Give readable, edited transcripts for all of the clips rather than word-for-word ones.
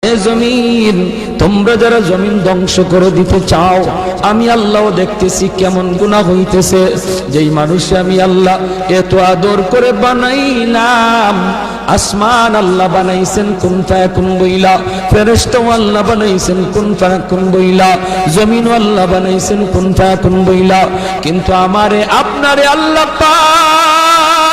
জমিন, তোমরা যারা জমিন ধ্বংস করে দিতে চাও, আমি আল্লাহ দেখতেছি কেমন গুনাহ হইতেছে। যেই মানুষে আমি আল্লাহ এত আদর করে বানাইলাম, আসমান আল্লাহ বানাইছেন কুন ফায়াকুন বইলা, ফেরেশতা আল্লাহ বানাইছেন কুন ফায়াকুন বইলা, জমিন আল্লাহ বানাইছেন কুন ফায়াকুন বইলা, কিন্তু আমারে আপনারে আল্লাহ পাক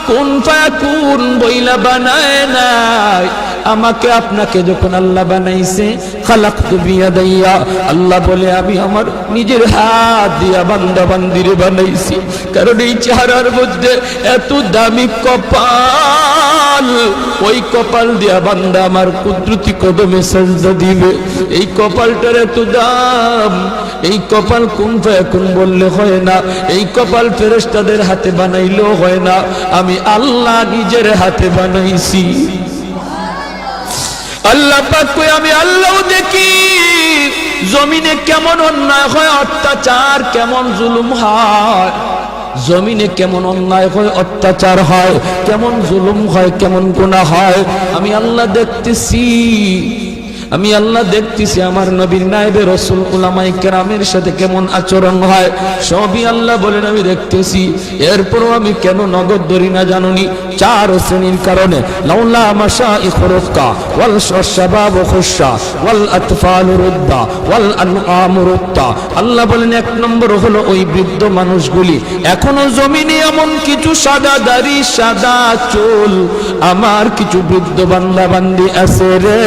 কুন ফায়াকুন বইলা বানায় নাই। আমাকে আপনাকে যখন আল্লাহ বানাইছে, খালাকতু বিয়াদাইয়া, আল্লাহ বলে আমি আমার নিজের হাত দিয়া বান্দা বান্দিরে বানাইছি। কারণ এই চেহারার মধ্যে এত দামি কপাল, ওই কপাল দিয়া বান্দা আমার কুদরতি কদমে সাজদা দিবে। এই কপালটার এত দাম, এই কপাল কুন ফায়াকুন বললে হয় না, এই কপাল ফেরেশতাদের হাতে বানাইলেও হয় না, আমি আল্লাহ নিজের হাতে বানাইছি। আল্লাহ পাক কই আমি আল্লাহ দেখি জমিনে কেমন অন্যায় হয়, অত্যাচার কেমন জুলুম হয়, জমিনে কেমন অন্যায় হয়, অত্যাচার হয়, কেমন জুলুম হয়, কেমন গুনাহ হয়, আমি আল্লাহ দেখতেছি। আমি আল্লাহ দেখতেছি আমার নবীর নায়েবে রাসূল উলামায়ে কেরামের সাথে কেমন আচরণ হয়, সবই আল্লাহ বলেন আমি দেখতেছি। এরপরও আমি কেন নগদ ধরি না জানুনি? চার শ্রেণীর কারণে। লাউলা মাশাইখ রুক্কা ওয়াল শাবাব খুশা ওয়াল আতফাল রুদ্দা ওয়াল আনআম রুত্তা। আল্লাহ বলেন এক নম্বর হলো ওই বৃদ্ধ মানুষগুলি, এখনো জমিনে এমন কিছু সাদা দাড়ি সাদা চুল আমার কিছু বৃদ্ধ বান্দা বান্দি আছে রে,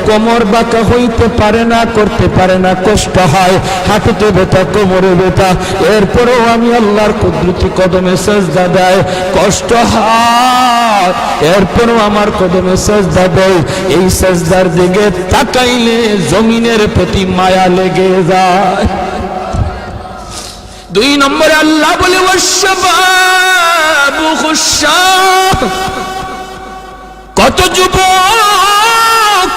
কোমর বাঁকা হইতে পারে না, করতে পারে না, কষ্ট হয়, হাঁটুতে ব্যথা, কোমরে ব্যথা, এরপরেও আমি আল্লাহর কুদরতি কদমে সাজদা দেয়, কষ্ট হয়, এরপরেও আমার কদমে সাজদা দেয়। এই সাজদার দিকে তাকাইলে জমিনের প্রতি মায়া লেগে যায়। দুই নম্বরে আল্লাহ বলে ওয়াশবাবু খুশা, কত যুবক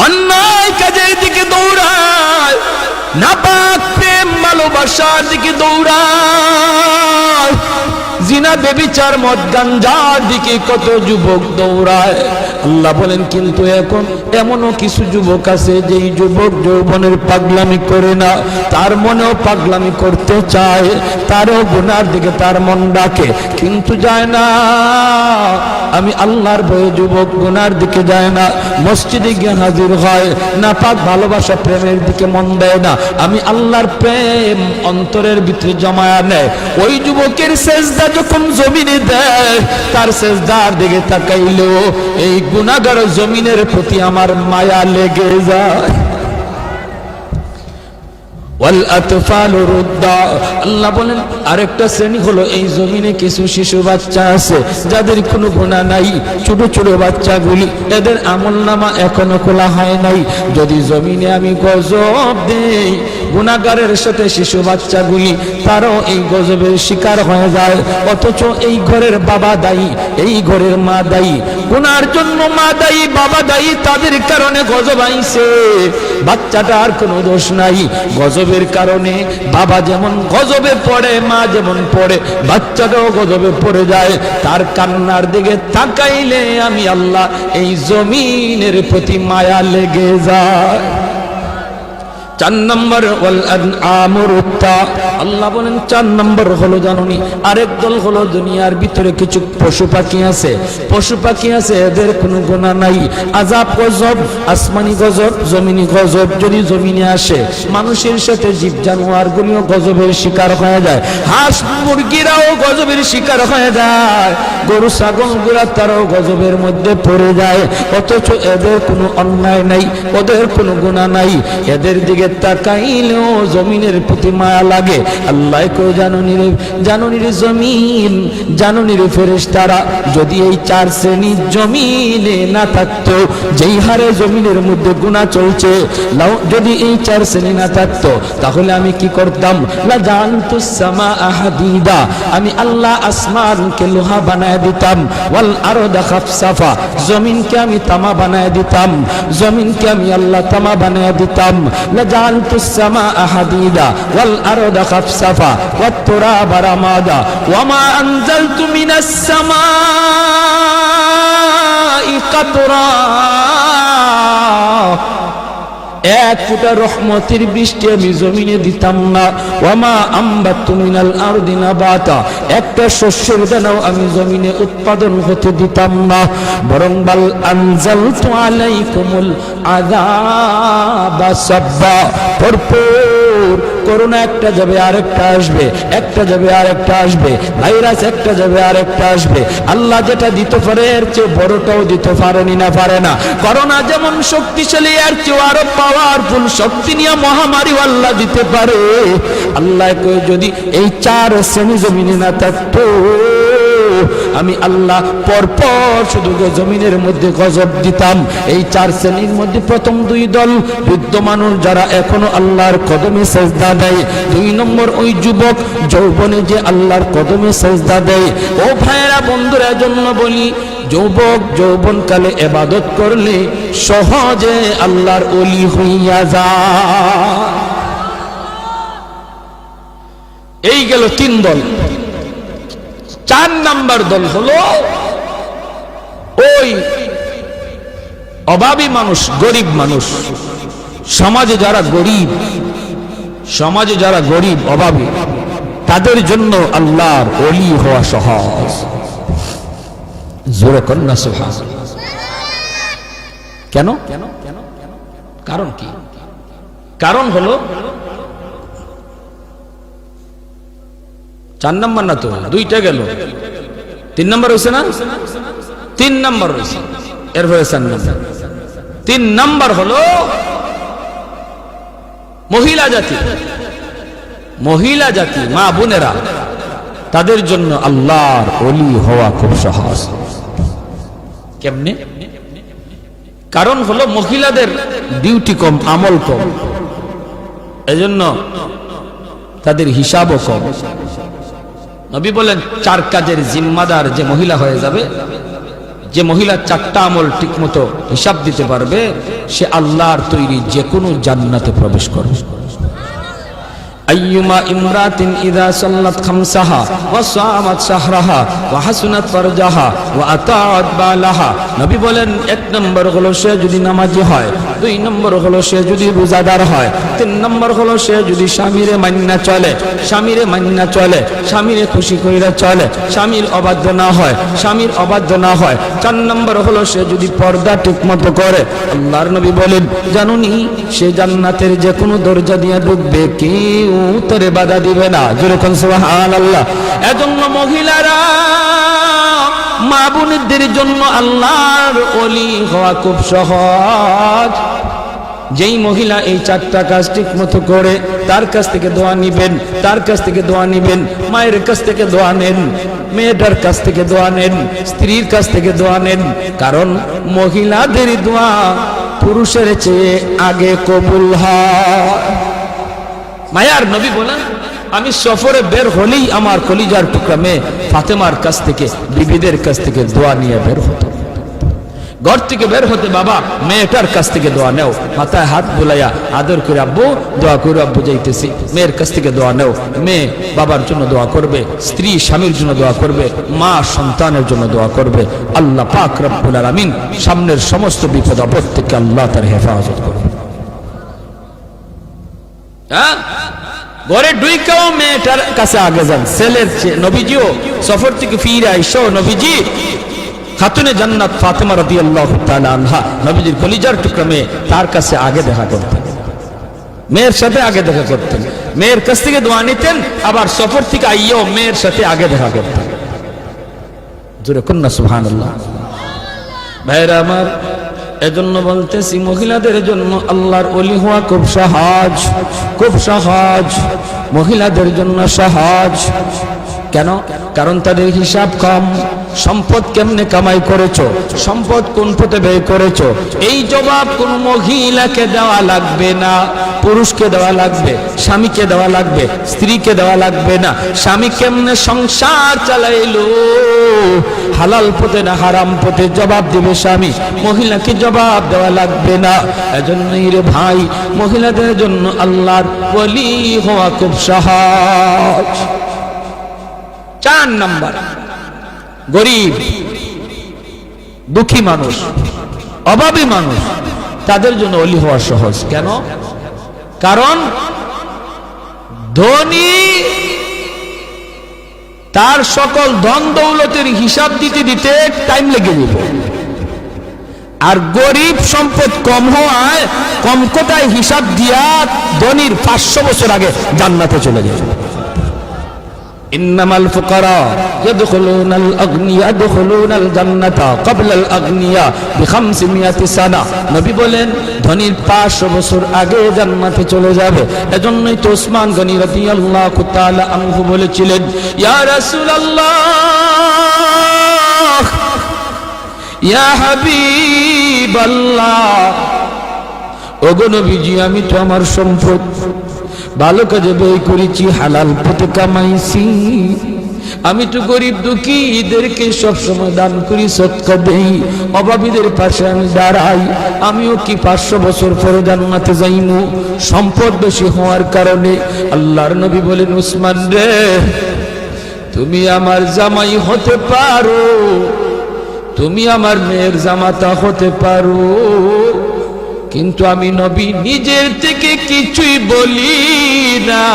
অন্যায় কাজের দিকে দৌড়ায়, নাপাক প্রেম ভালোবাসার দিকে দৌড়ায়, জিনা বেবিচার মদ গাঞ্জার দিকে কত যুবক দৌড়ায়। আল্লাহ বলেন কিন্তু এখন এমনও কিছু যুবক আছে যেই যুবক যৌবনের পাগলামি করে না, তার মনেও পাগলামি করতে চায়, তারও গুনার দিকে তার মন ডাকে, কিন্তু যায় না। আমি আল্লাহর ভয়ে যুবক গুনার দিকে যায় না, মসজিদে গিয়ে হাজির হয়, নাপাক ভালোবাসা প্রেমের দিকে মন দেয় না, আমি আল্লাহর প্রেম অন্তরের ভিতরে জমায়া নেয়। ওই যুবকের সেজদা যখন জমিনে দেয়, তার সেজদার দিকে তাকাইলেও এই গুনাহগার জমিনের প্রতি আমার মায়া লেগে যায়। ওয়াল আতফাল রুদ্দা, আল্লাহ বলেন আরেকটা শ্রেণী হলো এই জমিনে কিছু শিশু বাচ্চা আছে যাদের কোনো গুনাহ নাই, ছোট ছোট বাচ্চাগুলি, এদের আমলনামা এখনো খোলা হয় নাই। যদি জমিনে আমি গজব দেই, গুনাহগারের সাথে শিশু বাচ্চাগুলি তারাও এই গজবের শিকার হয়ে যায়, অথচ এই ঘরের বাবা দায়ী, এই ঘরের মা দায়ী, গুনার জন্য মা দায়ী, বাবা দায়ী, তাদের কারণে গজব আইছে, বাচ্চাটার কোনো দোষ নাই। গজবের কারণে বাবা যেমন গজবে পড়ে, মা যেমন পড়ে, বাচ্চাটাও গজবে পড়ে যায়। তার কান্নার দিকে তাকাইলে আমি আল্লাহ এই জমিনের প্রতি মায়া লেগে যায়। চার নম্বর ওয়াল আনআম রুত্তা, আল্লাহ বলেন চার নম্বর হলো জানুনি আরেক দল হলো দুনিয়ার ভিতরে কিছু পশু পাখি আছে, পশু পাখি আছে, এদের কোনো গুনাহ নাই, আযাব গজব, আসমানি গজব, জমিনি গজব যদি জমিনে আসে, মানুষের সাথে জীব জানোয়ার গুলিও গজবের শিকার হয়ে যায়, হাঁস মুরগিরাও গজবের শিকার হয়ে যায়, গরু ছাগল গুলা তারাও গজবের মধ্যে পড়ে যায়, অথচ এদের কোনো অন্যায় নাই, ওদের কোনো গুনাহ নাই, এদের দিকে তাকাইলেও জমিনের প্রতি মায়া লাগে। আল্লাহ কো জানুনি রে জমিন, জানুনি রে ফেরেশতারা, যদি এই চার শ্রেণী জমিনে না থাকতো, যেই হারে জমিনের মধ্যে গুনাহ চলছে, যদি এই চার শ্রেণী না থাকতো তাহলে আমি কি করতাম? লা জানতুস সামা হাদিদা, আমি আল্লাহ আসমানকে লোহা বানায় দিতাম, ওয়াল আরদা খাফসাফা, জমিনকে আমি তামা বানায় দিতাম, জমিনকে আমি আল্লাহ তামা বানায় দিতাম। লা জানতুস সামা হাদিদা ওয়াল আরদা খাফসাফা ওয়াত তুরাবা রামাদা ওয়া মা আনজালতু মিনাস সামা কাতরা, এক ফোঁটা রহমতের বৃষ্টি আমি জমিনে দিতাম না। ওয়ামা আম্বাতু মিনাল আরদি নাবাতা, একটা শস্যের দানাও আমি জমিনে উৎপাদন হতে দিতাম না। বরং বাল আনজালতু আলাইকুমুল আযাবা সাব্বা, পরপর করোনা একটা যাবে আরেকটা আসবে, একটা যাবে আরেকটা আসবে, ভাইরাস একটা যাবে আরেকটা আসবে। আল্লাহ যেটা দিতে পারে এর চেয়ে বড়টাও দিতে পারেনি না, পারে না। করোনা যেমন শক্তিশালী, এর চেয়ে আরো পাওয়ারফুল শক্তি নিয়ে মহামারী আল্লাহ দিতে পারে। আল্লাহ কই যদি এই চার শ্রেণী জমিনে না থাকতো, আমি আল্লাহ পরপর শুধু জমিনের মধ্যে গজব দিতাম। এই চার শ্রেণীর মধ্যে প্রথম দুই দল বৃদ্ধ মানুষ যারা এখনো আল্লাহর কদমে সেজদা দেয়, দুই নম্বর ওই যুবক যৌবনে যে আল্লাহর কদমে সেজদা দেয়। ও ভাইয়েরা বন্ধুরা, জন্য বলি যুবক যৌবনকালে ইবাদত করলে সহজে আল্লাহর ওলি হইয়া যায়। এই গেল তিন দল। চার নাম্বার দল হলো ওই অভাবী মানুষ, গরিব মানুষ। সমাজে যারা গরিব, সমাজে যারা গরিব অভাবী, তাদের জন্য আল্লাহর ওলি হওয়া সহজ। জোরে কন্যা সুবহানাল্লাহ। কেন? কারণ কি? কারণ হলো চার নাম্বার না তো, দুইটা গেল, তিন নাম্বার হয়েছে না? তিন নাম্বার হয়েছে, এরপরে চার নাম্বার। তিন নাম্বার হলো মহিলা জাতি। মহিলা জাতি, মা বোনেরা, তাদের জন্য আল্লাহর ওলি হওয়া খুব সহজ। কেমনে? কারণ হলো মহিলাদের ডিউটি কম, আমল কম, এজন্য তাদের হিসাবও কম। নবী বলেন চার কাজের জিম্মাদার যে মহিলা হয়ে যাবে, যে মহিলা চারটা আমল ঠিক মতো হিসাব দিতে পারবে, সে আল্লাহর তৈরি যে কোনো জান্নাতে প্রবেশ করবে। আইয়ুমা ইমরাতিন ইযা সাল্লাত খামসাহা ওয়া সামাত শাহরাহা ওয়া হাসনাত ফারজাহা ওয়া আতাআত বালাহা। নবী বলেন এক নম্বর হলো সে যদি নামাজি হয়, দুই নম্বর হলো সে যদি রোজাদার হয়, তিন নম্বর হলো সে যদি স্বামীরে মান্না চলে, স্বামীরে মান্না চলে, স্বামীরে খুশি কইরা চলে, স্বামীর অবাধ্য না হয়, স্বামীর অবাধ্য না হয়, চার নম্বর হলো সে যদি পর্দা ঠিকমতো করে। আল্লাহর নবী বলেন জানুনি সে জান্নাতের যে কোনো দরজা দিয়ে ঢুকবে, কেউ তারে বাধা দিবে না। জোরে কোন সুবহানাল্লাহ। এজন্য মহিলারা, মা বোনদের জন্য আল্লাহর ওলি হওয়া খুব সহজ। যেই মহিলা এই চারটা কাজ ঠিক মতো করে, তার কাছ থেকে দোয়া নিবেন, তার কাছ থেকে দোয়া নিবেন, মায়ের কাছ থেকে দোয়া নেন, মেয়েটার কাছ থেকে দোয়া নেন, স্ত্রীর কাছ থেকে দোয়া নেন। কারণ মহিলাদের দোয়া পুরুষের চেয়ে আগে কবুল হয়। মায়ার নবী বলেন আমি সফরে বের হলেই আমার কলিজার টুকরা মেয়ে ফাতেমার কাছ থেকে, বিবিদের কাছ থেকে দোয়া নিয়ে বের হতো। ঘর থেকে বের হতে বাবা মেয়েটার কাছ থেকে দোয়া নেও, মাথায় হাত বুলাইয়া আদর করে আব্বু দোয়া করে, আব্বু যাইতেছি। মেয়ের কাছ থেকে দোয়া নেও, মেয়ে বাবার জন্য দোয়া করবে, স্ত্রী স্বামীর জন্য দোয়া করবে, মা সন্তানের জন্য দোয়া করবে। আল্লাহ পাক রব্বুল আলামিন সামনের সমস্ত বিপদ আপদ থেকে আল্লাহ তার হেফাজত করবে। ঘরে ঢুইকাও মেয়েটার কাছে আগে যান, ছেলের চেয়ে। নবীজিও সফর থেকে ফিরে আইসাও নবীজি খাতুনে জান্নাত ফাতেমা রাদিয়াল্লাহু তাআলা আনহা, নবীজির কলিজার টুকরা মেয়ে, তার কাছে আগে দেখা করতেন, মেয়ের সাথে আগে দেখা করতেন, মেয়ের কাছ থেকে দোয়া নিতেন, আবার সফর থেকে আইয়াও মেয়ের সাথে আগে দেখা করতেন। জোরে কন্যা সুবহানাল্লাহ। ভাইরা আমার, এজন্য বলতেছি মহিলাদের জন্য আল্লাহর ওলি হওয়া খুব সহজ, খুব সহজ। মহিলাদের জন্য সহজ। কেন? কারণ তাদের হিসাব কম। সম্পদ কেমনে কামাই করেছো, সম্পদ কোন পথে ব্যয় করেছো, এই জবাব কোন মহিলাকে দেওয়া লাগবে না, পুরুষকে দেওয়া লাগবে, স্বামীকে দেওয়া লাগবে, স্ত্রীকে দেওয়া লাগবে না। স্বামী কেমনে সংসার চালাইলো, হালাল পথে না হারাম পথে, জবাব দিবে স্বামী, মহিলাকে জবাব দেওয়া লাগবে না। এজন্যই রে ভাই, মহিলাদের জন্য আল্লাহর ওলি হওয়া খুব সহজ। চার নাম্বার, গরিব। দুঃখী মানুষ, অভাবী মানুষ, তাদের জন্য ওলি হওয়া সহজ। কেন? কারণ ধনী তার সকল ধন দৌলতের হিসাব দিতে দিতে টাইম লেগে যাবে, আর গরিব সম্পদ কম হওয়ায় কম কোটায় হিসাব দিয়া ধনীর 500 বছর আগে জান্নাতে চলে যাবে। ইন্নামাল ফুকারা ইয়াদখুলুনাল আগনিয়া ইয়াদখুলুনাল জান্নাতা ক্বাবলাল আগনিয়া বি500 সানা। নবী বলেন ধনীর 500 বছর আগে জান্নাতে চলে যাবে। এজন্যই তো ওসমান গনি রাদিয়াল্লাহু তাআলা আনহু বলেছিলেন, ইয়া রাসূলুল্লাহ, ইয়া হাবিবাল্লাহ, ওগো নবীজি, আমি তো আমার সম্পদ ভালো কাজে ব্যয় করেছি, হালাল পথে কামাইছি, আমি তো গরিব দুঃখীদেরকে সবসময় দান করি, সদকা দেই, অভাবীদের পাশে আমি দাঁড়াই, আমিও কি 500 বছর পরে জান্নাতে যাইমু সম্পদ বেশি হওয়ার কারণে? আল্লাহর নবী বলেন, উসমান রে, তুমি আমার জামাই হতে পারো, তুমি আমার মেয়ের জামাতা হতে পারো, কিন্তু আমি নবী নিজের থেকে কিছুই বলি না,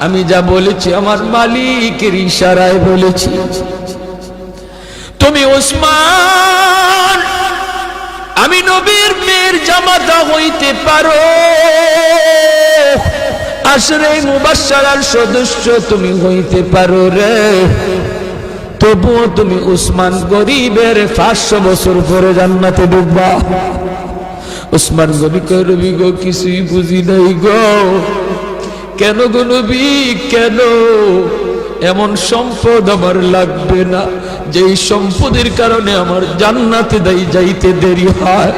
আমি যা বলেছি আমার মালিকের ইশারায় বলেছি। তুমি ওসমান, আমি নবীর মেয়ের জামাতা হইতে পারো, আশরে মুবাশশারার সদস্য তুমি হইতে পারো রে, তবুও তুমি উসমান গরিবের 500 বছর পরে জান্নাতে ঢুকবা। উসমান গনি কয়, নবী গো, কিছুই বুঝি নাই গো। কেন গো নবী, কেন? এমন সম্পদ আমার লাগবে না যেই সম্পদের কারণে আমার জান্নাতে যাইতে দেরি হয়।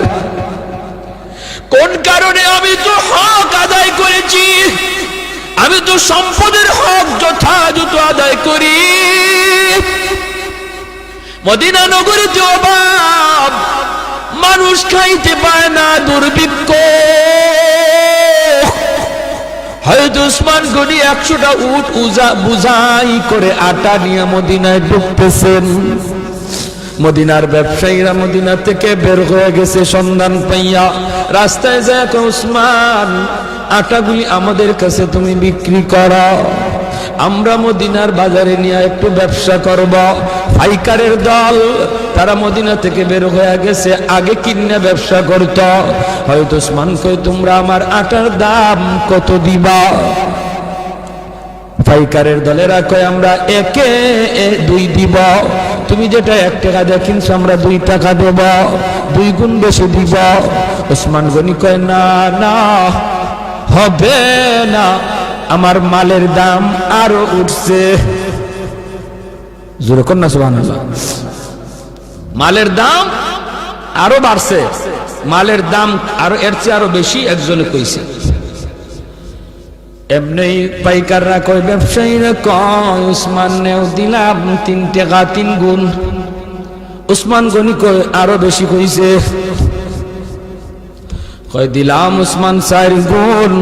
কোন কারণে? আমি তো হক আদায় করেছি, আমি তো সম্পদের হক যথাযথ আদায় করি। মদিনা নগরীতে অভাব, মানুষ খাইতে পায় না, দুর্ভিক্ষ। হযরত ওসমান গনি 100টা উট বুঝাই করে আটা নিয়ে মদিনায় ঢুকতেছেন। মদিনার ব্যবসায়ীরা মদিনা থেকে বের হয়ে গেছে সন্ধান পাইয়া, রাস্তায় যায়, ওসমান, আটাগুলি আমাদের কাছে তুমি বিক্রি করো, আমরা মদিনার বাজারে নিয়ে একটু ব্যবসা করব। পাইকারের দল তারা মদিনা থেকে বের হয়ে গেছে, আগে কিনে ব্যবসা করত। হয়তো ওসমান কই, তোমরা আমার আটার দাম কত দিবা? পাইকারের দলেরা কয়, আমরা 2 দিব। তুমি যেটা 1 টাকা দিয়ে কিনছো আমরা 2 টাকা দেব, 2 গুণ বেশি দিব। ওসমান গনি কয়, না না, হবে না, আমার মালের দাম আরো উঠছে। জোরে কর না সুবহানাল্লাহ। মালের দাম আরো বাড়ছে, মালের দাম আরো এর চেয়ে আরো বেশি একজনে কইছে। এমনি পাইকাররা কয়, ব্যবসায়ীরা কয়, উসমান নেও দিলাম 3 টাকা 3 গুণ। উসমান গনি কয়, আরো বেশি কইছে। কয়, দিলাম উসমান 4 গুণ।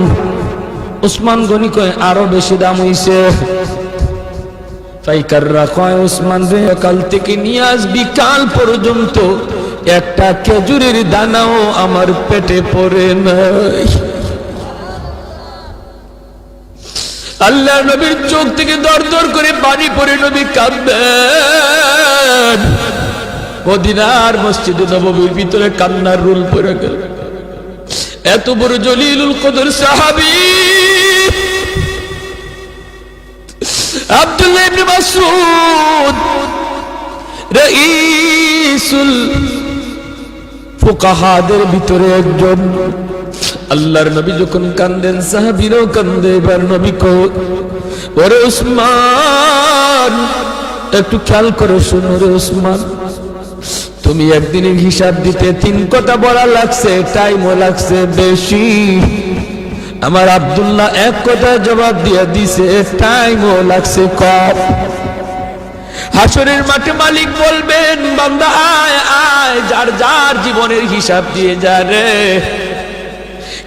উসমান গনি কয়, আরো বেশি দাম হইছে। পাইকাররা কয়, উসমান রে, কাল থেকে নিয়ে আজ বিকাল পর্যন্ত একটা খেজুরের দানাও আমার পেটে পড়ে নাই। আল্লাহর নবীর চোখ থেকে দর দর করে পানি পড়ে নবী কাঁদবেন। মদিনার মসজিদে নববীর ভিতরে কান্নার রোল পড়ে গেল। এত বড় জলিলুল কদর সাহাবী আব্দুল্লাহ ইবনে মাসউদ, রাইসুল ফুকাহাদের ভিতরে একজন। আল্লাহর নবী যখন কান্দেন, সাহাবীরাও কান্দে। এবার নবী কয়, ওরে উসমান, একটু খেয়াল করে শোনো রে উসমান, তুমি একদিনের হিসাব দিতে 3 কথা বলা লাগছে, টাইমও লাগছে বেশি। আমার আব্দুল্লাহ 1 কথা জবাব দিয়ে দিছে, টাইমও লাগছে কম। হাসরের মাঠে মালিক বলবেন, বান্দা আয় আয়, যার যার জীবনের হিসাব দিয়ে যা রে।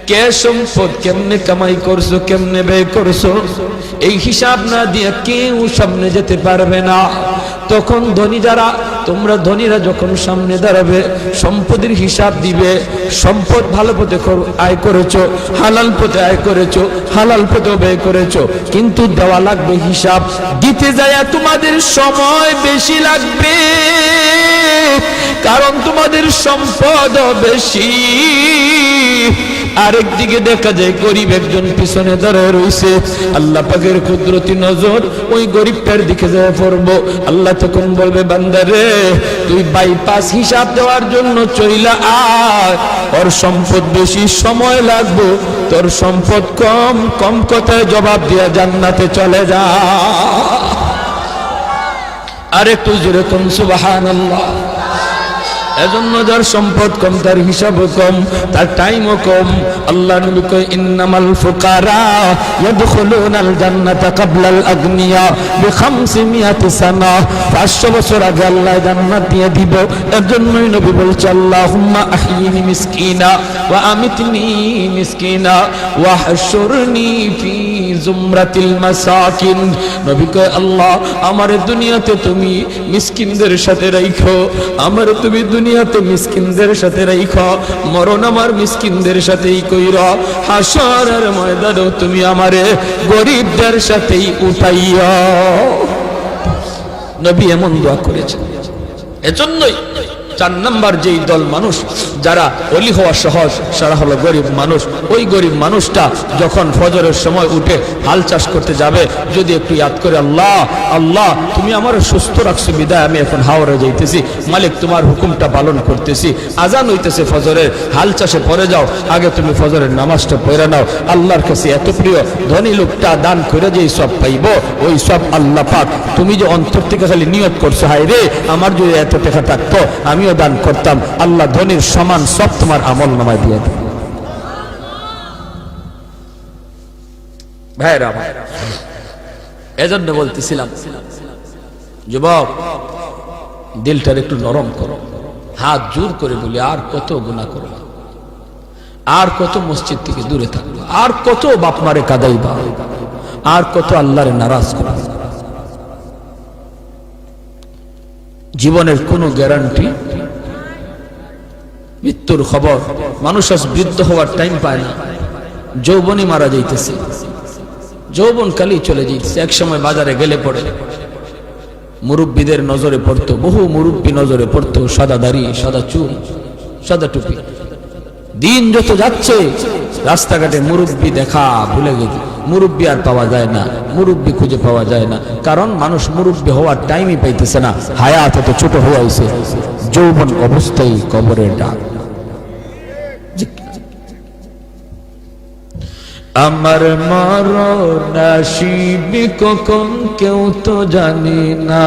কে সম্পদ কেমনে কামাই করছো, কেমনে ব্যয় করছো, এই হিসাব না দিয়ে কেউ সামনে যেতে পারবে না। তখন ধনী যারা তোমরা ধনীরা যখন সামনে দাঁড়াবে, সম্পদের হিসাব দিবে, সম্পদ ভালো পথে আয় করেছো, হালাল পথে আয় করেছো, হালাল পথে ব্যয় করেছো, কিন্তু দেওয়া লাগবে হিসাব। দিতে যায় তোমাদের সময় বেশি লাগবে, কারণ তোমাদের সম্পদ বেশি। আরেকদিকে দেখা যায় গরিব একজন পিছনে দাঁড়ায় রয়েছে, আল্লাহ পাকের কুদরতি নজর ওই গরিবটার দিকে যায় পড়বো। আল্লাহ তখন বলবে, বান্দারে তুই বাইপাস হিসাব দেওয়ার জন্য চইলা আয়, ওর সম্পদ বেশি, সময় লাগবে, তোর সম্পদ কম, কম কথায় জবাব দিয়া জান্নাতে চলে যা। আরেকটু জোরে কোন সুবহানাল্লাহ। এজন্য যার সম্পদ কম, তার হিসাবও কম, তার টাইমও কম। আল্লাহ নবী কয়, ইন্নামাল ফুকারা ইয়াদখুলুনাল জান্নাতা ক্বাবলাল আগনিয়া বি500 সানা। 500 বছর আগে আল্লাহ জান্নাত দিয়ে দিব। এর জন্যই নবী বলছে, আল্লাহুম্মা আহয়িনি মিসকিনা ওয়া আমিতনি মিসকিনা ওয়া হাশুরনি ফি জুমরাতিল মাসাকিন। নবী কয়, আল্লাহ আমার দুনিয়াতে তুমি মিসকিনদের সাথে রাখো, আমার তুমি দুনিয়াতে মিসকিনদের সাথে রাখো, মরণ আমার মিসকিনদের সাথেই কইরা, হাসরের ময়দানেও তুমি আমারে গরিবদের সাথেই উঠাইয়া। নবী এমন দোয়া করেছেন। এজন্যই 4 নাম্বার যেই দল মানুষ যারা ওলি হওয়া সহজ, সারা হলো গরিব মানুষ। ওই গরিব মানুষটা যখন ফজরের সময় উঠে হাল চাষ করতে যাবে, যদি একটু ইয়াদ করে, আল্লাহ আল্লাহ তুমি আমার সুস্থ রাখছো বিদায় আমি এখন হাওরে যাইতেছি, মালিক তোমার হুকুমটা পালন করতেছি, আজান হইতেছে ফজরের, হাল চাষে পড়ে যাও, আগে তুমি ফজরের নামাজটা পড়ে নাও। আল্লাহর কাছে এত প্রিয়, ধনী লোকটা দান করে যেই সব পাইব, ওই সব আল্লাহ পাক তুমি যে অন্তর থেকে খালি নিয়ত করছো, হায় রে আমার যদি এত টাকা থাকতো আমিও দান করতাম, আল্লাহ ধনীর সমান সব তোমার আমল নামায় দিয়ে দেবে। ভাইরা আমার, এজন্য বলতেছিলাম, যুবক দিলটার একটু নরম করো, হাত জোর করে বলি, আর কত গুনাহ করবা, আর কত মসজিদ থেকে দূরে থাকবা, আর কত বাপ মারে কাঁদাইবা, আর কত আল্লাহরে নারাজ করবা। জীবনের কোনো গ্যারান্টি, মৃত্যুর খবর, মানুষ আজ বৃদ্ধ হওয়ার টাইম পায় না, যৌবনই মারা যাইতেছে, যৌবন কালই চলে যাইতেছে। এক সময় বাজারে গেলে পড়ে মুরব্বীদের নজরে পড়তো, বহু মুরব্বী নজরে পড়তো, সাদা দাড়ি, সাদা চুল, সাদা টুপি। দিন যত যাচ্ছে রাস্তাঘাটে মুরব্বী দেখা ভুলে গেছে, মুরব্বী আর পাওয়া যায় না, মুরব্বী খুঁজে পাওয়া যায় না, কারণ মানুষ মুরব্বী হওয়ার টাইমই পাইতেছে না, হায়াত এত ছোট হয়ে আছে, যৌবন অবস্থায় কবরের ডাক। আমার মরণ আসিবে কখন কেউ তো জানে না,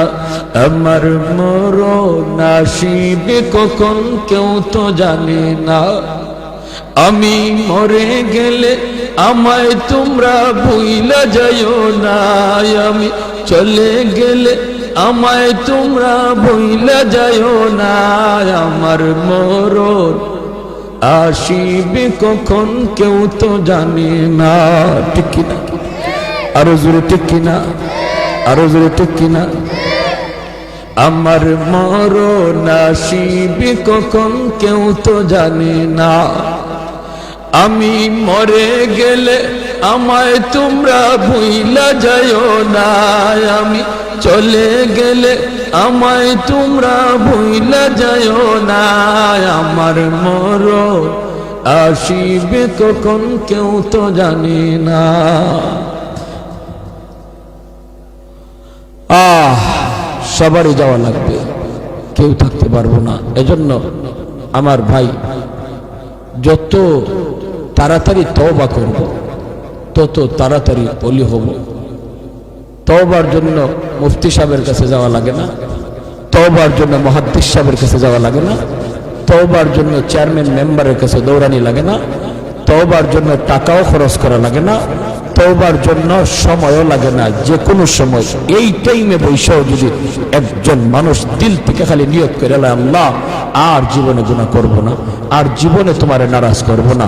আমার মরণ আসিবে কখন কেউ তো জানে না, আমি মরে গেলে আমায় তোমরা ভুইলা যাইও না, আমি চলে গেলে আমায় তোমরা ভুইলা যাইও না, আমার মরণ আসিবে কখন কেউ তো জানে না। ঠিক কিনা? আরো জোরে ঠিক কিনা? আরো জোরে ঠিক কিনা? আমার মরণ আসিবে কখন কেউ তো জানে না, আমি মরে গেলে আমায় তোমরা ভুইলা যাইও না, আমি চলে গেলে আমায় তোমরা ভুইলা যাইও না, আমার মরণ আসিবে কখন কেউ তো জানে না। সবারই যাওয়া লাগবে, কেউ থাকতে পারবো না। এজন্য আমার ভাই, যত তাড়াতাড়ি তওবা করব তত তাড়াতাড়ি ওলি হব। তওবার জন্য মুফতি সাহেবের কাছে যাওয়া লাগে না, তওবার জন্য মুহাদ্দিস সাহেবের কাছে যাওয়া লাগে না, তওবার জন্য চেয়ারম্যান মেম্বারের কাছে দৌড়ানি লাগে না, তওবার জন্য টাকাও খরচ করা লাগে না, তওবার জন্য সময়ও লাগে না। যে কোনো সময় এই টাইমে বৈশাও যদি একজন মানুষ দিল থেকে খালি নিয়ত করে, আল্লাহ আর জীবনে গুনাহ করব না, আর জীবনে তোমারে নারাজ করব না,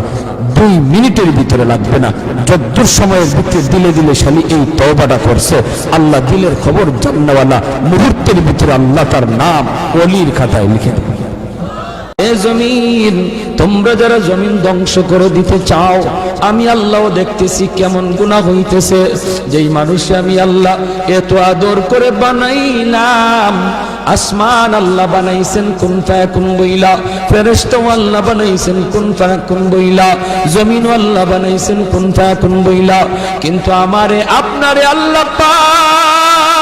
2 মিনিটের ভিতরে লাগবে না। যদ্দূর সময়ের ভিতরে দিলে দিলে শালি এই তওবাটা করছে, আল্লাহ দিলের খবর জাননেওয়ালা, মুহূর্তের ভিতরে আল্লাহ তার নাম ওলির খাতায় লিখে দেবে। এ জমিন, তোমরা যারা জমিন ধ্বংস করে দিতে চাও, আমি আল্লাহ দেখতেছি কেমন গুনাহ হইতেছে। যেই মানুষে আমি আল্লাহ এত আদর করে বানাইলাম, আসমান আল্লাহ বানাইছেন কুন ফায়াকুন বইলা, ফেরেশতা আল্লাহ বানাইছেন কুন ফায়াকুন বইলা, জমিন আল্লাহ বানাইছেন কুন ফায়াকুন বইলা, কিন্তু আমারে আপনারে আল্লাহ পাক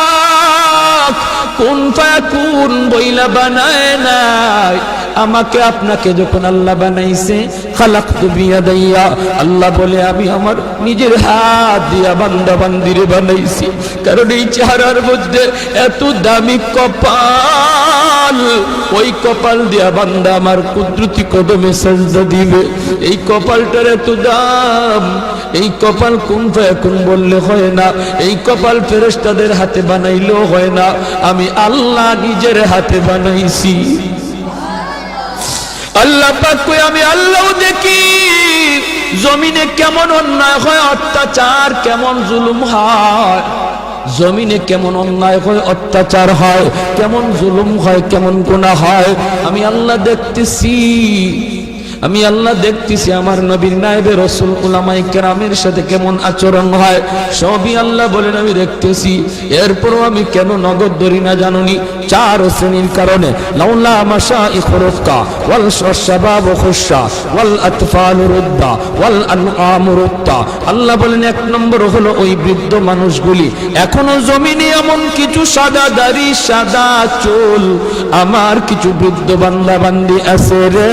কুন ফায়াকুন বইলা বানায় নাই। আমাকে আপনাকে যখন আল্লাহ বানাইছে, খালাকতু বিয়াদাইয়া, আল্লাহ বলে আমি আমার নিজের হাত দিয়া বান্দা বান্দিরে বানাইছি। কারণ এই চেহারার মধ্যে এত দামি কপাল, ওই কপাল দিয়া বান্দা আমার কুদরতি কদমে সাজদা দিবে। এই কপালটার এত দাম, এই কপাল কুন ফায়াকুন বললে হয় না, এই কপাল ফেরেশতাদের হাতে বানাইলেও হয় না, আমি আল্লাহ নিজের হাতে বানাইছি। আল্লাহ পাক কই আমি আল্লাহ দেখি জমিনে কেমন অন্যায় হয়, অত্যাচার কেমন জুলুম হয়, জমিনে কেমন অন্যায় হয়, অত্যাচার হয়, কেমন জুলুম হয়, কেমন গুনাহ হয়, আমি আল্লাহ দেখতেছি। আমি আল্লাহ দেখতেছি আমার নবীর নায়েবে রাসূল উলামায়ে কেরামের সাথে কেমন আচরণ হয়, সবই আল্লাহ বলেন আমি দেখতেছি। এরপরও আমি কেন নগদ ধরি না জানুনি? 4 শ্রেণীর কারণে। লাউলা মাশাইখুর রুক্কা ওয়াল শাবাব খুশা ওয়াল আতফাল রুদ্দা ওয়াল আনআম রুত্তা। আল্লাহ বলেন 1 নম্বর হলো ওই বৃদ্ধ মানুষগুলি, এখনো জমিনে এমন কিছু সাদা দাড়ি সাদা চুল আমার কিছু বৃদ্ধ বান্দা বান্দি আছে রে,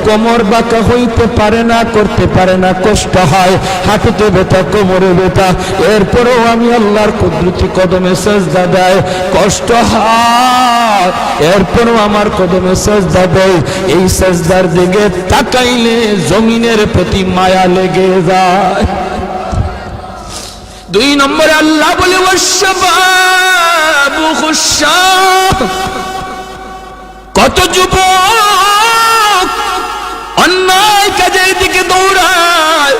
কোমর বাঁকা হইতে পারে না, করতে পারে না, কষ্ট হয়, হাঁটুতে ব্যথা, কোমরে ব্যথা, এরপরেও আমি আল্লাহর কুদরতি কদমে সাজদা দেয়, কষ্ট হয়, এরপরেও আমার কদমে সাজদা দেয়। এই সাজদার দিকে তাকাইলে জমিনের প্রতি মায়া লেগে যায়। 2 নম্বরে আল্লাহ বলে ওয়াশবাবু খুশা, কত যুবক অন্যায় কাজের দিকে দৌড়ায়,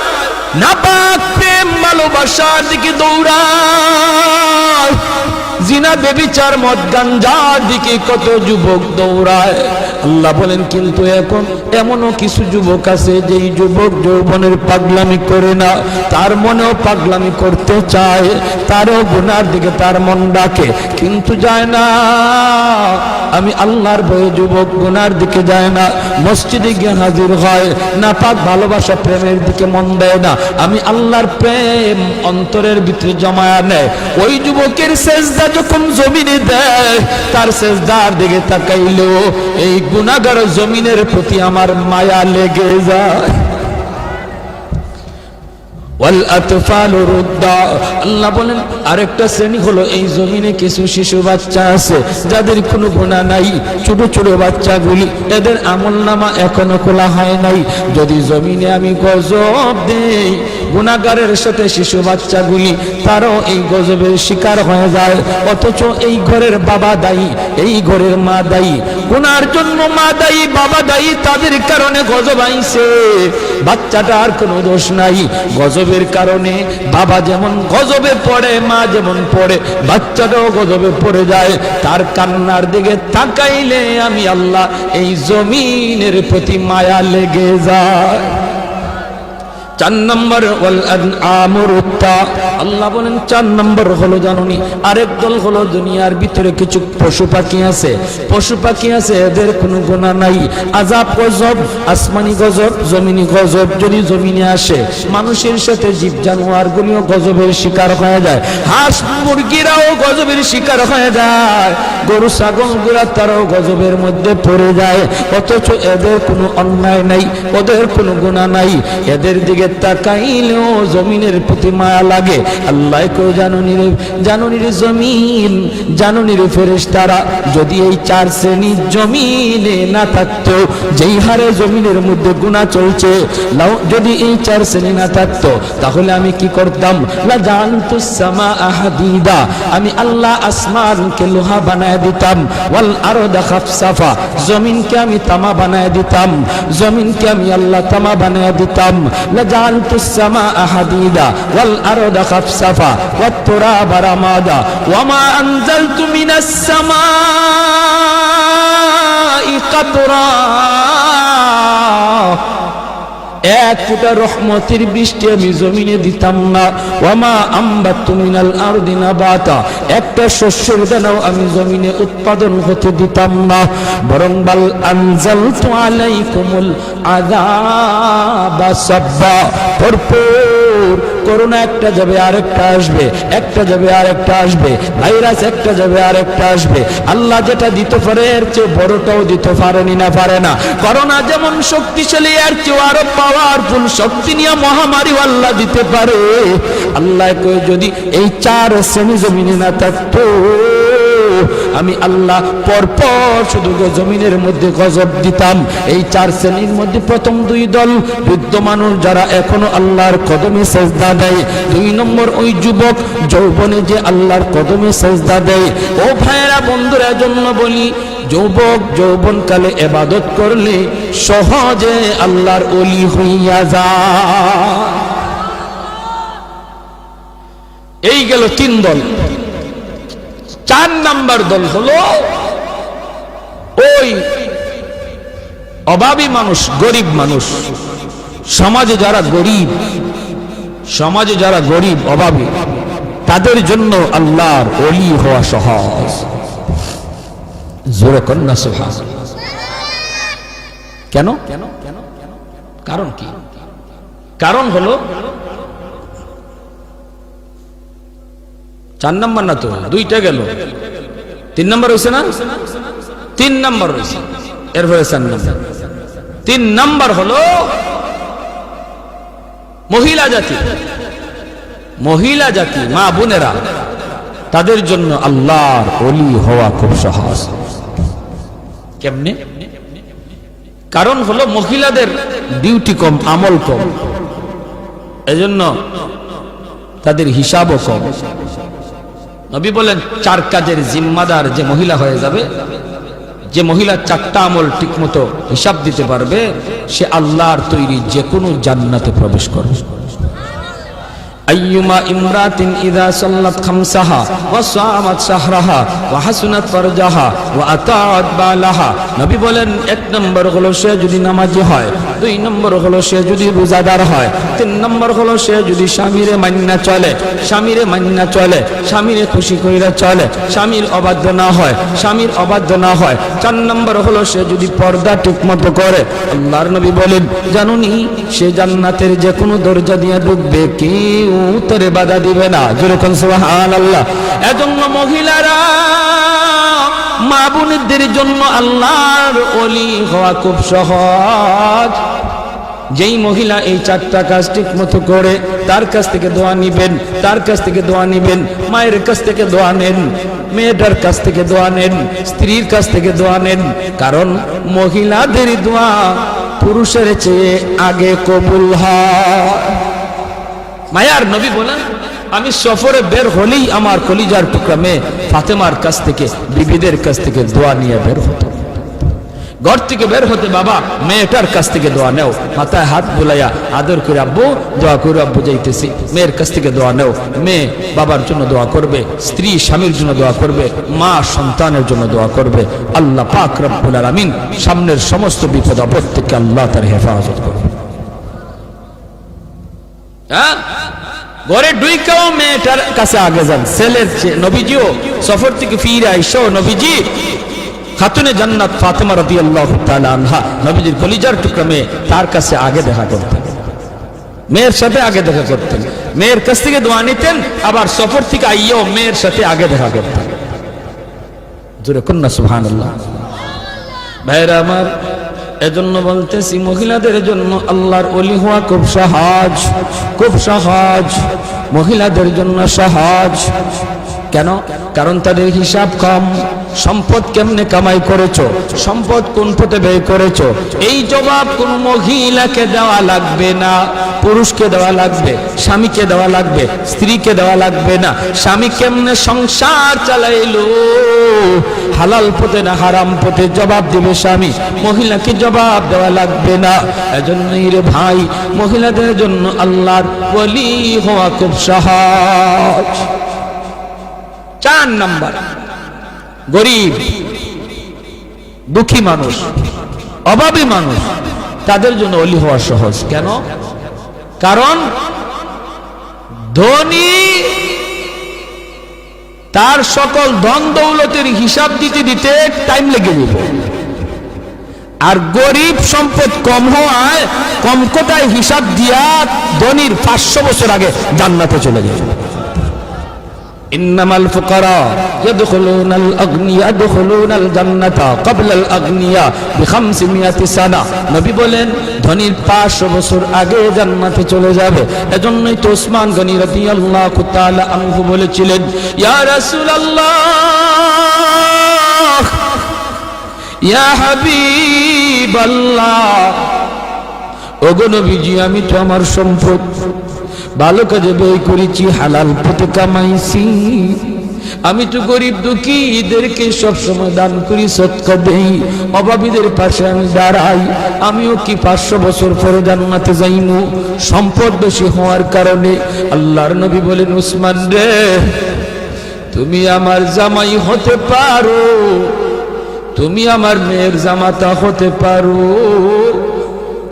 নাপাক প্রেম ভালোবাসার দিকে দৌড়ায়, জিনা বেবিচার মদ গাঞ্জার দিকে কত যুবক দৌড়ায়। আল্লাহ বলেন কিন্তু এখন এমনও কিছু যুবক আছে যেই যুবক যৌবনের পাগলামি করে না, তার মনেও পাগলামি করতে চায়, তারও গুনার দিকে তার মন ডাকে, কিন্তু যায় না। আমি আল্লাহর ভয়ে যুবক গুনার দিকে যায় না, মসজিদে গিয়ে হাজির হয়, নাপাক ভালোবাসা প্রেমের দিকে মন দেয় না, আমি আল্লাহর প্রেম অন্তরের ভিতরে জমায়া নেয়। ওই যুবকের সেজদা যখন জমিনে দেয়, তার সেজদার দিকে তাকাইলেও এই গুনাহগার জমিনের প্রতি আমার মায়া লেগে যায়। ওয়াল আতফাল রুদ্দা, আল্লাহ বলেন আরেকটা শ্রেণী হলো এই জমিনে কিছু শিশু বাচ্চা আছে যাদের কোনো গুনাহ নাই, ছোট ছোট বাচ্চাগুলি, এদের আমলনামা এখনো খোলা হয় নাই। যদি জমিনে আমি গজব দেই, গুনাহগারের সাথে শিশু বাচ্চাগুলি তারও এই গজবের শিকার হয়ে যায়, অথচ এই ঘরের বাবা দায়ী, এই ঘরের মা দায়ী, গুনার জন্য মা দায়ী, বাবা দায়ী, তাদের কারণে গজব আইছে, বাচ্চাটার কোনো দোষ নাই। গজবের কারণে বাবা যেমন গজবে পড়ে, মা যেমন পড়ে, বাচ্চাটাও গজবে পড়ে যায়। তার কান্নার দিকে তাকাইলে আমি আল্লাহ এই জমিনের প্রতি মায়া লেগে যায়। 4 নম্বর ওয়াল আনআমুরুত্তা, আল্লাহ বলেন 4 নম্বর হলো জানুনি আরেক দল হলো দুনিয়ার ভিতরে কিছু পশু পাখি আছে, পশু পাখি আছে, এদের কোনো গুনাহ নাই, আযাব গজব, আসমানি গজব, জমিনি গজব যদি জমিনে আসে, মানুষের সাথে জীব জানোয়ার গুলিও গজবের শিকার হয়ে যায়, হাঁস মুরগিরাও গজবের শিকার হয়ে যায়, গরু ছাগল গুলা তারাও গজবের মধ্যে পড়ে যায়, অথচ এদের কোনো অন্যায় নাই, ওদের কোনো গুনাহ নাই, এদের দিকে দিকে তাকাইলেও জমিনের প্রতি মায়া লাগে। আল্লাহ কো জানুনি রে জমিন, জানুনি রে ফেরেশতারা, যদি এই 4 শ্রেণী জমিনে না থাকতো, যেই হারে জমিনের মধ্যে গুনাহ চলছে, যদি এই 4 শ্রেণী না থাকতো তাহলে আমি কি করতাম? লা জানতুস সামাআ হাদিদা, আমি আল্লাহ আসমানকে লোহা বানায় দিতাম। ওয়াল আরদা খাফসাফা, জমিনকে আমি তামা বানায় দিতাম, জমিনকে আমি আল্লাহ তামা বানায় দিতাম। লা জানতুস সামাআ হাদিদা ওয়াল আরদা খাফসাফা ওয়াত তুরাবা রামাদা ওয়া মা আনজালতু মিনাস সামাই কাতরা, এক ফোঁটা রহমতের বৃষ্টি আমি জমিনে দিতাম না। ওয়ামা আম্বাতু মিনাল আরদি নাবাতা, একটা শস্যের দানাও আমি জমিনে উৎপাদন হতে দিতাম না। বরং বাল আনজালতু আলাইকুমুল আযাবা সাব্বা, ভরপুর করোনা একটা যাবে আরেকটা আসবে, একটা যাবে আরেকটা আসবে, ভাইরাস একটা যাবে আরেকটা আসবে। আল্লাহ যেটা দিতে পারে এর চেয়ে বড়টাও দিতে পারেনি না, পারে না। করোনা যেমন শক্তিশালী, এর চেয়ে আরো পাওয়ারফুল শক্তি নিয়ে মহামারী আল্লাহ দিতে পারে। আল্লাহ কই যদি এই 4 শ্রেণী জমিনে না থাকতো, আমি আল্লাহ পরপর শুধু জমিনের মধ্যে গজব দিতাম। এই 4 শ্রেণীর মধ্যে প্রথম 2 দল বৃদ্ধ মানুষ যারা এখনো আল্লাহর কদমে সেজদা দেয়, 2 নম্বর ওই যুবক যৌবনে যে আল্লাহর কদমে সেজদা দেয়। ও ভাইয়েরা বন্ধুরা, জন্য বলি, যুবক যৌবনকালে ইবাদত করলে সহজে আল্লাহর ওলি হইয়া যায়। এই গেল 3 দল। 4 নাম্বার দল হলো ওই অভাবী মানুষ, গরিব মানুষ। সমাজে যারা গরিব অভাবী, তাদের জন্য আল্লাহর ওলি হওয়া সহজ। জোরে কন্যা সুবহানাল্লাহ। কেন? কারণ কি? কারণ হলো 4 নাম্বার না তো, 2টা গেল, 3 নাম্বার হয়েছে না? 3 নাম্বার হয়েছে, এরপরে 4 নাম্বার। 3 নাম্বার হলো মহিলা জাতি, মা বোনেরা, তাদের জন্য আল্লাহর ওলি হওয়া খুব সহজ। কেমনে? কারণ হলো মহিলাদের ডিউটি কম, আমল কম, এজন্য তাদের হিসাবও কম। নবী বলেন 4 কাজের জিম্মাদার যে মহিলা হয়ে যাবে, যে মহিলা 4টা আমল ঠিকমতো হিসাব দিতে পারবে, সে আল্লাহর তৈরি যে কোনো জান্নাতে প্রবেশ করবে। আইয়ুমা ইমরাতিন ইযা সাল্লাত খামসাহা ওয়া সামাত শাহরাহা ওয়া হাসনাত ফারজাহা ওয়া আতাআত বালাহা, নবী বলেন 1 নম্বর হলো সে যদি নামাজি হয়, 2 নম্বর হলো সে যদি রোজাদার হয়, 3 নম্বর হলো সে যদি স্বামীরে মান্না চলে, স্বামীরে খুশি কইরা চলে, স্বামীর অবাধ্য না হয়, 4 নম্বর হলো সে যদি পর্দা ঠিকমতো করে। আল্লাহর নবী বলেন, জানুনি সে জান্নাতের যে কোনো দরজা দিয়ে ঢুকবে, কেউ তারে বাধা দিবে না। যেরকম সুবহানাল্লাহ। এজন্য মহিলারা, মা বোনদের জন্য আল্লাহর ওলি হওয়া খুব সহজ। যেই মহিলা এই 4টা কাজ ঠিক মতো করে, তার কাছ থেকে দোয়া নিবেন, মায়ের কাছ থেকে দোয়া নেন, মেয়েটার কাছ থেকে দোয়া নেন, স্ত্রীর কাছ থেকে দোয়া নেন। কারণ মহিলাদের দোয়া পুরুষের চেয়ে আগে কবুল হয়। মায়ার নবী বলেন, আমি সফরে বের হলেই আমার কলিজার টুকরা মেয়ে ফাতেমার কাছ থেকে, বিবিদের কাছ থেকে দোয়া নিয়ে বের হতো। ঘর থেকে বের হতে বাবা মেয়েটার কাছ থেকে দোয়া নেও, মাথায় হাত বুলাইয়া আদর করে আব্বু দোয়া করে, আব্বু যাইতেছি, মেয়ের কাছ থেকে দোয়া নেও। মেয়ে বাবার জন্য দোয়া করবে, স্ত্রী স্বামীর জন্য দোয়া করবে, মা সন্তানের জন্য দোয়া করবে। আল্লাহ পাক রব্বুল আলামিন সামনের সমস্ত বিপদ আপদ থেকে আল্লাহ তার হেফাজত করবে। ঘরে ঢুইকাও মেয়েটার কাছে আগে যান, ছেলের চেয়ে। নবীজিও সফর থেকে ফিরে আইসো, নবীজি খাতুনে জান্নাত ফাতেমা রাদিয়াল্লাহু তাআলা আনহা, নবীজির কলিজার টুকরা মেয়ে, তার কাছে আগে দেখা করতেন, মেয়ের সাথে আগে দেখা করতেন, মেয়ের কাছ থেকে দোয়া নিতেন, আবার সফর থেকে আইয়াও মেয়ের সাথে আগে দেখা করতেন। জোরে কন্যা সুবহানাল্লাহ। ভাইরা আমার, এজন্য বলতেছি মহিলাদের জন্য আল্লাহর ওলি হওয়া খুব সহজ, খুব সহজ, মহিলাদের জন্য সহজ। কেন? কারণ তাদের হিসাব কম। সম্পদ কেমনে কামাই করেছো, সম্পদ কোন পথে ব্যয় করেছো, এই জবাব কোন মহিলাকে দেওয়া লাগবে না, পুরুষকে দেওয়া লাগবে, স্বামীকে দেওয়া লাগবে, স্ত্রীকে দেওয়া লাগবে না। স্বামী কেমনে সংসার চালাইলো, হালাল পথে না হারাম পথে, জবাব দিবে স্বামী, মহিলাকে জবাব দেওয়া লাগবে না। এজন্যই রে ভাই, মহিলাদের জন্য আল্লাহর ওলি হওয়া খুব সহজ। 4 নাম্বার, গরিব দুঃখী মানুষ, অভাবী মানুষ, তাদের জন্য ওলি হওয়া সহজ। কেন? কারণ ধনী তার সকল ধন দৌলতের হিসাব দিতে দিতে টাইম লেগে যাবে, আর গরিব সম্পদ কম হওয়ায় কম কোটায় হিসাব দিয়া ধনীর 500 বছর আগে জান্নাতে চলে যাবে। ইন্নামাল ফুকারা ইয়াদখুলুনাল আগনিয়া ইয়াদখুলুনাল জান্নাতা ক্বাবলাল আগনিয়া বি500 সানা। নবী বলেন ধনীর 500 বছর আগে জান্নাতে চলে যাবে। এজন্যই তো ওসমান গনি রাদিয়াল্লাহু তাআলা আনহু বলেছিলেন, ইয়া রাসূলুল্লাহ, ইয়া হাবিবাল্লাহ, ওগো নবীজি, আমি তো আমার সম্পদ ভালো কাজে ব্যয় করেছি, হালাল পথে কামাইছি, আমি তো গরিব দুঃখীদেরকে সবসময় দান করি, সদকা দেই, অভাবীদের পাশে আমি দাঁড়াই, আমিও কি 500 বছর পরে জান্নাতে যাইমু সম্পদ বেশি হওয়ার কারণে? আল্লাহর নবী বলেন, উসমান রে, তুমি আমার জামাই হতে পারো, তুমি আমার মেয়ের জামাতা হতে পারো,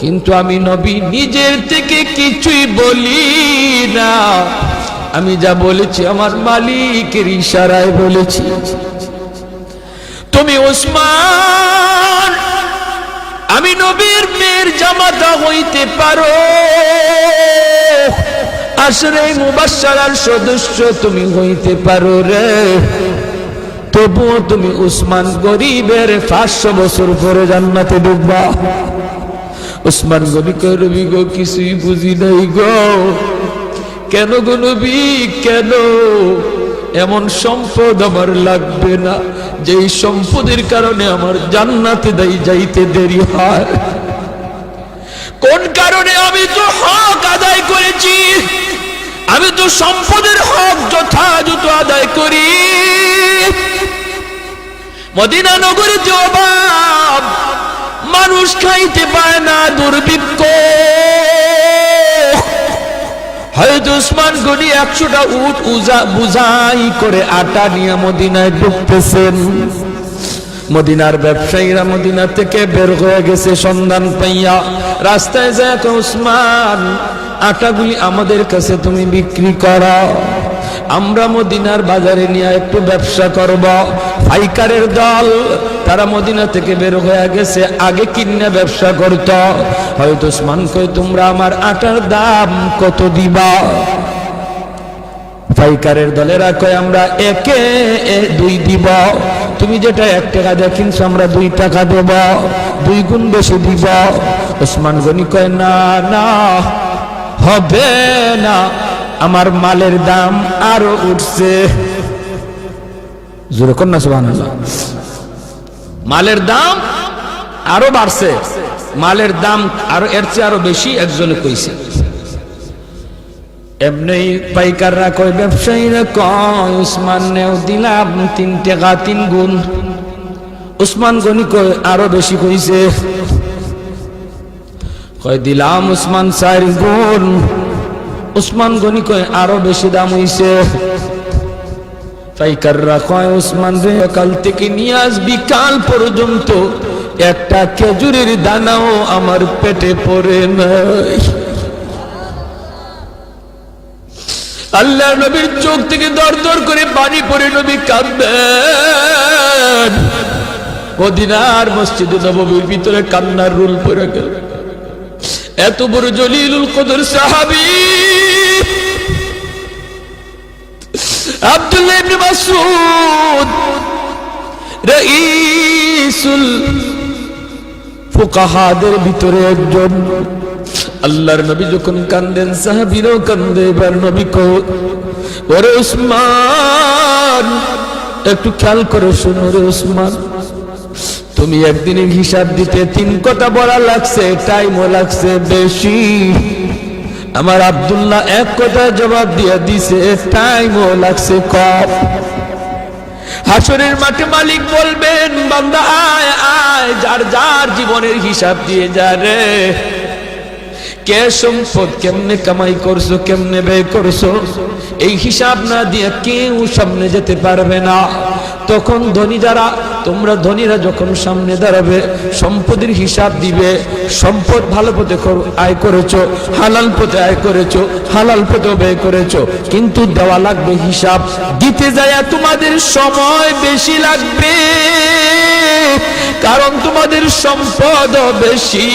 কিন্তু আমি নবী নিজের থেকে কিছুই বলি না, আমি যা বলেছি আমার মালিকের ইশারায় বলেছি। তুমি ওসমান, আমি নবীর মেয়ের জামাতা হইতে পারো, আশরে মুবাশশারার সদস্য তুমি হইতে পারো রে, তবুও তুমি উসমান গরিবের 500 বছর পরে জান্নাতে ঢুকবা। উসমান গনি কয়, নবী গো, কিছুই বুঝি নাই গো। কেন গো নবী, কেন? এমন সম্পদ আমার লাগবে না যেই সম্পদের কারণে আমার জান্নাতে যাইতে দেরি হয়। কোন কারণে? আমি তো হক আদায় করেছি, আমি তো সম্পদের হক যথাযথ আদায় করি। মদিনা নগরীতে অভাব, মানুষ খাইতে পায় না, দুর্ভিক্ষ। হয়তো উসমান গনি 100টা উট বুঝাই করে আটা নিয়ে মদিনায় ঢুকতেছেন। মদিনার ব্যবসায়ীরা মদিনা থেকে বের হয়ে গেছে সন্ধান পাইয়া, রাস্তায় যায়, উসমান, আটাগুলি আমাদের কাছে তুমি বিক্রি করো, আমরা মদিনার বাজারে নিয়ে একটু ব্যবসা করব। পাইকারের দল তারা মদিনা থেকে বের হয়ে গেছে, আগে কিনে ব্যবসা করত। হয়তো উসমান কই, তোমরা আমার আটার দাম কত দিবা? পাইকারের দলেরা কয়, আমরা 2 দিব, তুমি যেটা 1 টাকা দিয়ে কিনছো আমরা 2 টাকা দেব, 2 গুণ বেশি দিব। উসমান গনি কয়, না না, হবে না, আমার মালের দাম আরো উঠছে। জোরে কর না সুবহানাল্লাহ। মালের দাম আরো বাড়ছে, মালের দাম আরো এর চেয়ে আরো বেশি একজনে কইছে। এমনি পাইকাররা কয়, ব্যবসায়ীরা কয়, উসমান নেও, দিলাম 3 টাকা 3 গুণ। উসমান গনি কয়, আরো বেশি কইছে। কয়, দিলাম উসমান 4 গুণ। উসমান গনি কয়, আরো বেশি দাম হইছে। পাইকাররা কয়, উসমান রে, কাল থেকে নিয়ে আজ বিকাল পর্যন্ত একটা খেজুরের দানাও আমার পেটে পড়ে নাই। আল্লাহ নবীর চোখ থেকে দর দর করে পানি পড়ে নবী কাঁদবেন। মদিনার মসজিদে নববীর ভিতরে কান্নার রুল পড়ে গেল। এত বড় জলিলুল কদর সাহাবী আব্দুল্লাহ ইবনে মাসউদ, রাইসুল ফুকাহাদের ভিতরে একজন। আল্লাহর নবী যখন কান্দেন সাহাবীরাও কান্দে। এবার নবী কো, ওরে উসমান, একটু খেয়াল করে শোনো রে উসমান, তুমি একদিনের হিসাব দিতে 3 কথা বলা লাগছে, টাইমও লাগছে বেশি। আমার আব্দুল্লাহ 1 কথা জবাব দিয়ে দিছে, টাইমও লাগছে কম। হাসরের মাঠে মালিক বলবেন, বান্দা আয় আয়, যার যার জীবনের হিসাব দিয়ে যা রে। কে সম্পদ কেমনে কামাই করছো, কেমনে ব্যয় করছো, এই হিসাব না দিয়ে কেউ সামনে যেতে পারবে না। তখন ধনী যারা, তোমরা ধনীরা যখন সামনে দাঁড়াবে, সম্পদের হিসাব দিবে। সম্পদ ভালো পথে আয় করেছো, হালাল পথে আয় করেছো, হালাল পথে ব্যয় করেছো, কিন্তু দেওয়া লাগবে হিসাব। দিতে যায় তোমাদের সময় বেশি লাগবে, কারণ তোমাদের সম্পদ বেশি।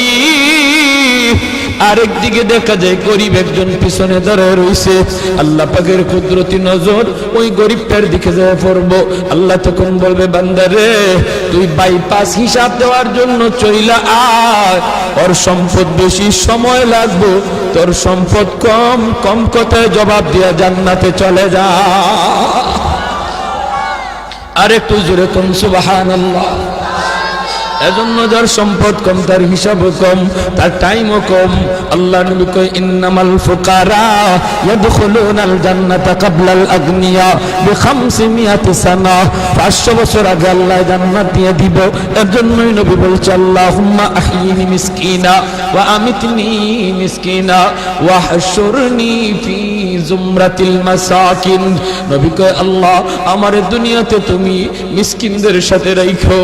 আরেকদিকে দেখা যায় গরিব একজন পিছনে দাঁড়ায় রয়েছে। আল্লাহ পাকের কুদরতি নজর ওই গরিবটার দিকে যায় পড়বো। আল্লাহ তখন বলবে, বান্দারে তুই বাইপাস হিসাব দেওয়ার জন্য চইলা আয়, ওর সম্পদ বেশি, সময় লাগবে, তোর সম্পদ কম, কম কথায় জবাব দিয়া জান্নাতে চলে যা। আরেকটু জোরে কোন সুবহানাল্লাহ। এজন্য যার সম্পদ কম, তার হিসাবও কম, তার টাইমও কম। আল্লাহ নবী কয়, ইন্নামাল ফুকারা ইয়াদখুলুনাল জান্নাতা ক্বাবলাল আগনিয়া বি500 সানা। 500 বছর আগে আল্লাহ জান্নাত দিয়ে দিব। এর জন্যই নবী বলছে, আল্লাহুম্মা আহইনি মিসকিনা ওয়া আমিতনি মিসকিনা ওয়া হাশুরনি ফি জুমরাতিল মাসাকিন। নবী কয়, আল্লাহ আমার দুনিয়াতে তুমি মিসকিনদের সাথে রাখো,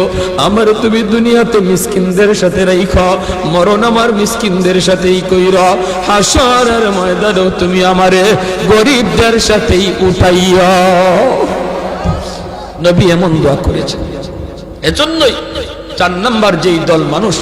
আমার তুমি দুনিয়াতে মিসকিনদের সাথে রাখো, মরণ আমার মিসকিনদের সাথেই কইরা, হাসরের ময়দানেও তুমি আমারে গরিবদের সাথেই উঠাইয়া। নবী এমন দোয়া করেছেন। এজন্যই 4 নাম্বার যেই দল মানুষ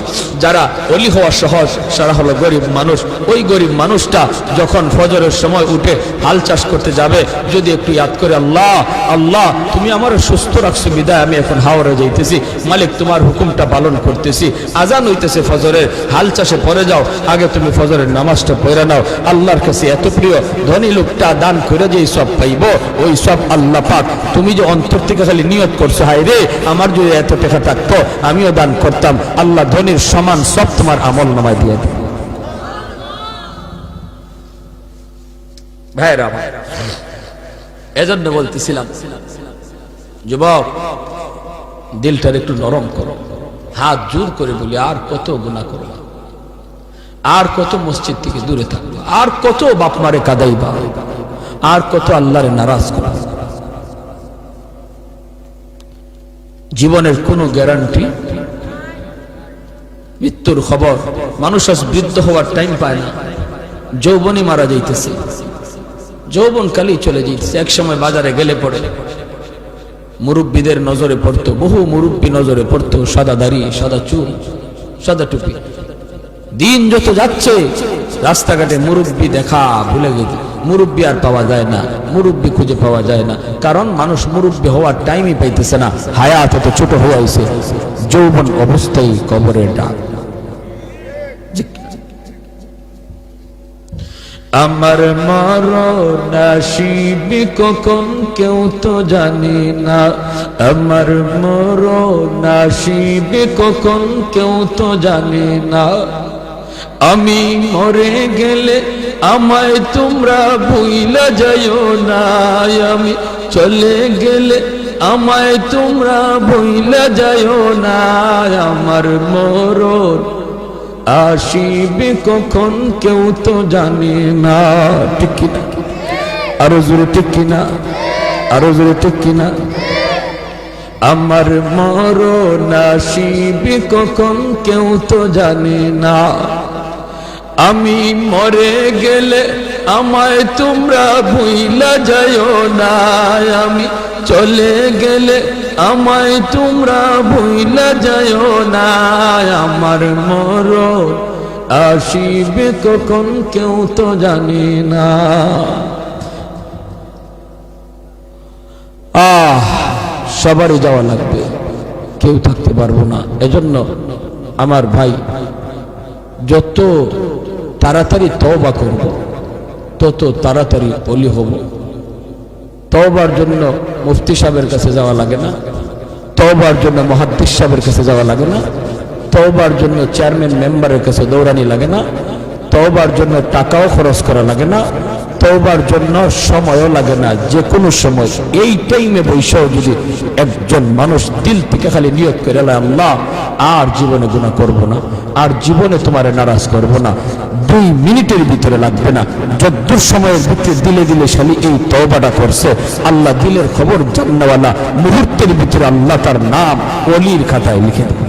যারা ওলি হওয়া সহজ, সারা হলো গরিব মানুষ। ওই গরিব মানুষটা যখন ফজরের সময় উঠে হাল চাষ করতে যাবে, যদি একটু ইয়াদ করে, আল্লাহ আল্লাহ তুমি আমার সুস্থ রাখছো বিদায় আমি এখন হাওড়ে যাইতেছি, মালিক তোমার হুকুমটা পালন করতেছি, আজান হইতেছে ফজরের, হাল চাষে পড়ে যাও, আগে তুমি ফজরের নামাজটা পড়ে নাও। আল্লাহর কাছে এত প্রিয়, ধনী লোকটা দান করে যেই সব পাইব, ওই সব আল্লাহ পাক, তুমি যে অন্তর থেকে খালি নিয়ত করছো, হায় রে আমার যদি এত টাকা থাকতো আমিও দান করতাম, আল্লাহ ধনীর সমান সব তোমার আমল নামায় দিয়ে দেবে। ভাইরা, এজন্য বলতেছিলাম, যুবক দিলটার একটু নরম করো, হাত জোর করে বলি, আর কত গুনাহ করবা, আর কত মসজিদ থেকে দূরে থাকবা, আর কত বাপ মারে কাঁদাইবা, আর কত আল্লাহরে নারাজ করবা। জীবনের কোনো গ্যারান্টি, মৃত্যুর খবর, মানুষ আজ বৃদ্ধ হওয়ার টাইম পায় না, যৌবনই মারা যাইতেছে, যৌবন কালই চলে যাইতেছে। এক সময় বাজারে গেলে পড়ে মুরব্বীদের নজরে পড়তো, বহু মুরব্বী নজরে পড়তো, সাদা দাড়ি, সাদা চুল, সাদা টুপি। দিন যত যাচ্ছে রাস্তাঘাটে মুরব্বী দেখা ভুলে গেছে, মুরব্বী আর পাওয়া যায় না, মুরব্বী খুঁজে পাওয়া যায় না, কারণ মানুষ মুরব্বী হওয়ার টাইমই পাইতেছে না, হায়াত এত ছোট হয়ে আছে, যৌবন অবস্থায় কবরের ডাক। আমার মরণ আসিবে কখন কেউ তো জানে না, আমার মরণ আসিবে কখন কেউ তো জানে না, আমি মরে গেলে আমায় তোমরা ভুইলা যাইও না, আমি চলে গেলে আমায় তোমরা ভুইলা যাইও না, আমার মরণ আসিবে কখন কেউ তো জানে না। ঠিক কিনা? আরো জোরে ঠিক কিনা? আরো জোরে ঠিক কিনা? আমার মরণ আসিবে কখন কেউ তো জানে না, আমি মরে গেলে আমায় তোমরা ভুইলা যাইও না, আমি চলে গেলে আমায় তোমরা ভুইলা যাইও না, আমার মরণ আসিবে কখন কেউ তো জানে না। সবারই যাওয়া লাগবে, কেউ থাকতে পারবো না। এজন্য আমার ভাই, যত তাড়াতাড়ি তওবা করব তত তাড়াতাড়ি ওলি হব। তওবার জন্য মুফতি সাহেবের কাছে যাওয়া লাগে না, তওবার জন্য মুহাদ্দিস সাহেবের কাছে যাওয়া লাগে না, তওবার জন্য চেয়ারম্যান মেম্বারের কাছে দৌড়ানি লাগে না, তওবার জন্য টাকাও খরচ করা লাগে না, তওবার জন্য সময়ও লাগে না। যে কোনো সময় এই টাইমে বৈশাও যদি একজন মানুষ দিল থেকে খালি নিয়ত করে, আল্লাহ আর জীবনে গুনাহ করব না, আর জীবনে তোমারে নারাজ করব না, 2 মিনিটের ভিতরে লাগবে না, যদ্দূর সময়ের ভিতরে দিলে দিলে শালি এই তওবাটা করছে, আল্লাহ দিলের খবর জাননেওয়ালা, মুহূর্তের ভিতরে আল্লাহ তার নাম ওলির খাতায় লিখে দেবে।